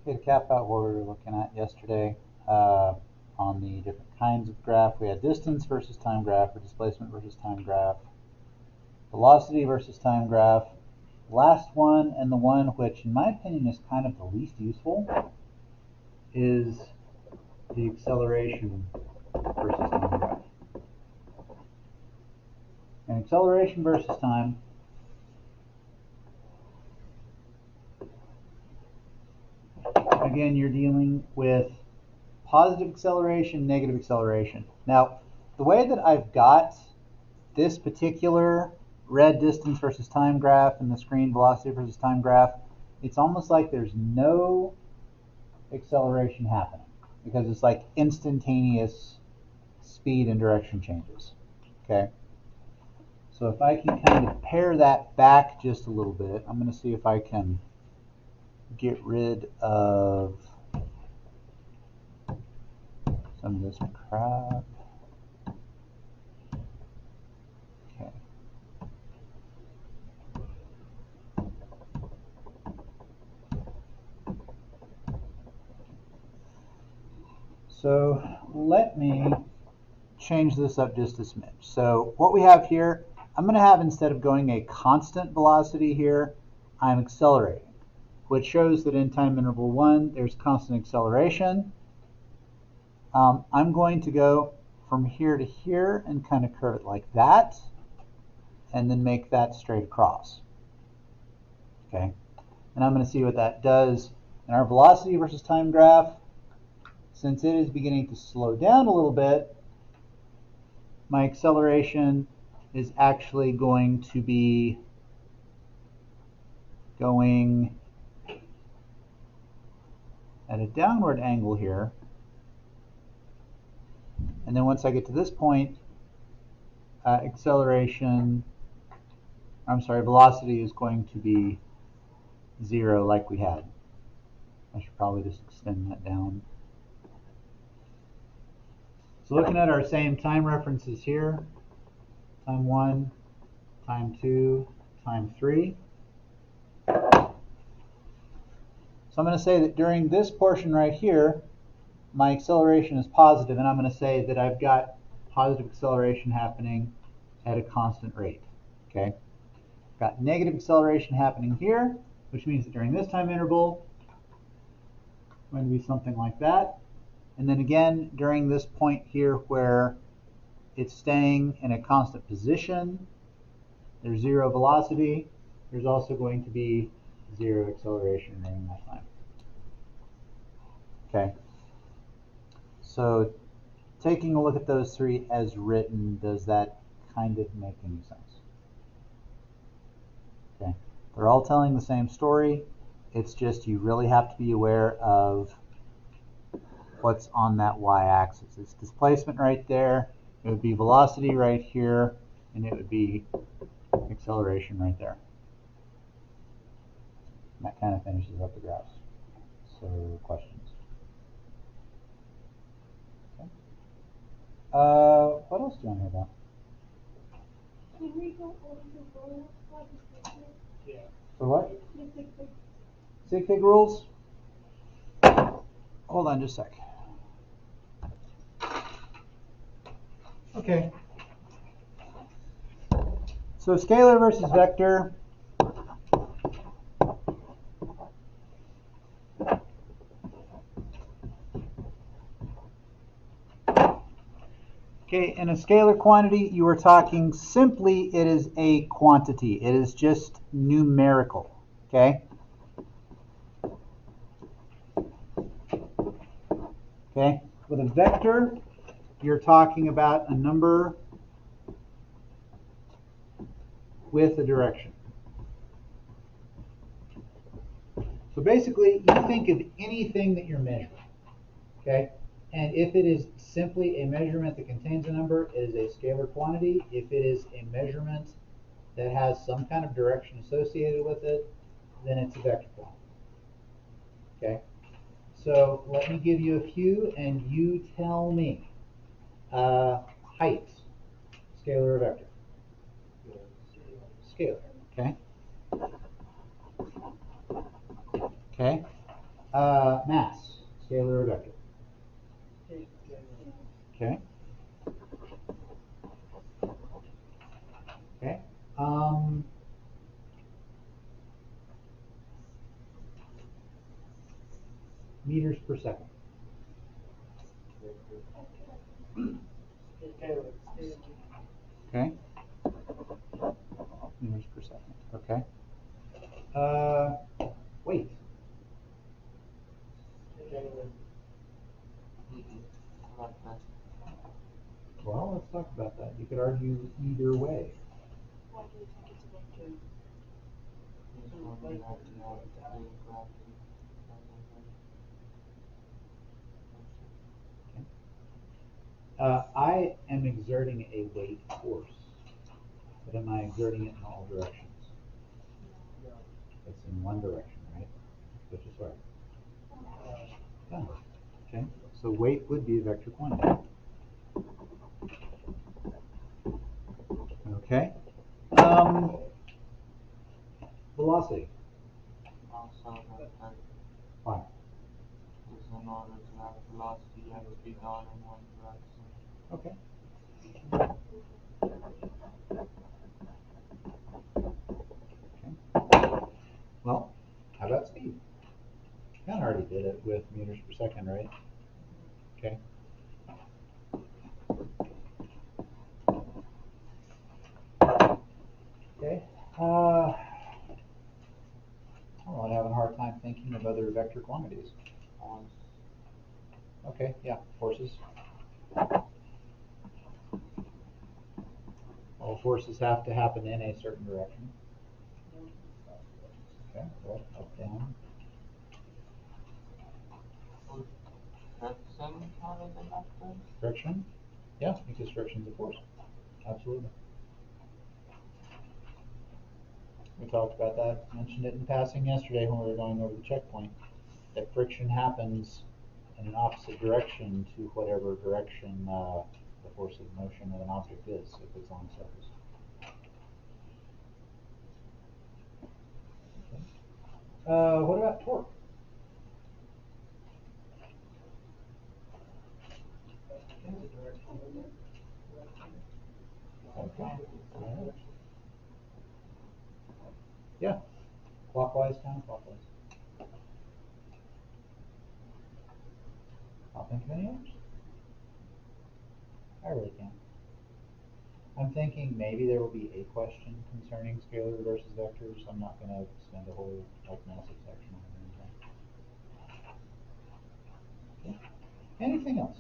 Okay, to cap out what we were looking at yesterday on the different kinds of graph, we had distance versus time graph, or displacement versus time graph, velocity versus time graph. Last one, and the one which in my opinion is kind of the least useful, is the acceleration versus time graph. And acceleration versus time, again, you're dealing with positive acceleration, negative acceleration. Now, the way that I've got this particular red distance versus time graph and the screen velocity versus time graph, it's almost like there's no acceleration happening because it's like instantaneous speed and direction changes. Okay. So if I can kind of pare that back just a little bit, I'm going to see if I can get rid of some of this crap. Okay. So let me change this up just a smidge. So what we have here, I'm going to have, instead of going a constant velocity here, I'm accelerating, which shows that in time interval 1 there's constant acceleration. I'm going to go from here to here and kind of curve it like that, and then make that straight across. Okay, and I'm going to see what that does in our velocity versus time graph. Since it is beginning to slow down a little bit, my acceleration is actually going to be going at a downward angle here. And then once I get to this point, velocity is going to be 0 like we had. I should probably just extend that down. So looking at our same time references here, time 1, time 2, time 3. So I'm going to say that during this portion right here, my acceleration is positive, and I'm going to say that I've got positive acceleration happening at a constant rate. Okay, I've got negative acceleration happening here, which means that during this time interval, it's going to be something like that. And then again, during this point here where it's staying in a constant position, there's 0 velocity. There's also going to be 0 acceleration during that time. Okay. So taking a look at those three as written, does that kind of make any sense? Okay. They're all telling the same story. It's just you really have to be aware of what's on that y-axis. It's displacement right there. It would be velocity right here, and it would be acceleration right there. And that kind of finishes up the graphs. So questions? Okay. What else do you want to hear about? Can we go over the rules for the picture? Yeah. For what? The sig fig. Sig fig rules? Hold on just a sec. Okay. So scalar versus vector. Okay, in a scalar quantity, you are talking simply, it is a quantity. It is just numerical. Okay? Okay? With a vector, you're talking about a number with a direction. So basically, you think of anything that you're measuring. Okay? And if it is simply a measurement that contains a number, it is a scalar quantity. If it is a measurement that has some kind of direction associated with it, then it's a vector quantity. Okay? So let me give you a few, and you tell me. Height, scalar or vector? Scalar. Okay. Okay. Mass, scalar or vector? Okay. Okay. Meters per second. Okay. Meters per second. Okay. Weight. Well, let's talk about that. You could argue either way. Why do you think it's a vector? I am exerting a weight force, but am I exerting it in all directions? It's in one direction, right? Which is right. Yeah. Okay. So weight would be a vector quantity. Okay. Velocity. Why? In order to have velocity, you have to be gone in one direction. Okay. Okay. Well, how about speed? Kind of already did it with meters per second, right? Okay. Okay. Oh, I'm having a hard time thinking of other vector quantities. Okay, yeah, forces. All forces have to happen in a certain direction. Okay, well, up, down. Friction part of the vector? Friction? Yeah, because friction's a force. Absolutely. We talked about that, mentioned it in passing yesterday when we were going over the checkpoint, that friction happens in an opposite direction to whatever direction the force of motion of an object is if it's on a surface. Okay. What about torque? Okay. Right. Yeah. Clockwise, counterclockwise. I'll think of any others. I really can't. I'm thinking maybe there will be a question concerning scalar versus vectors. I'm not going to spend a whole massive section on it. Okay. Anything else?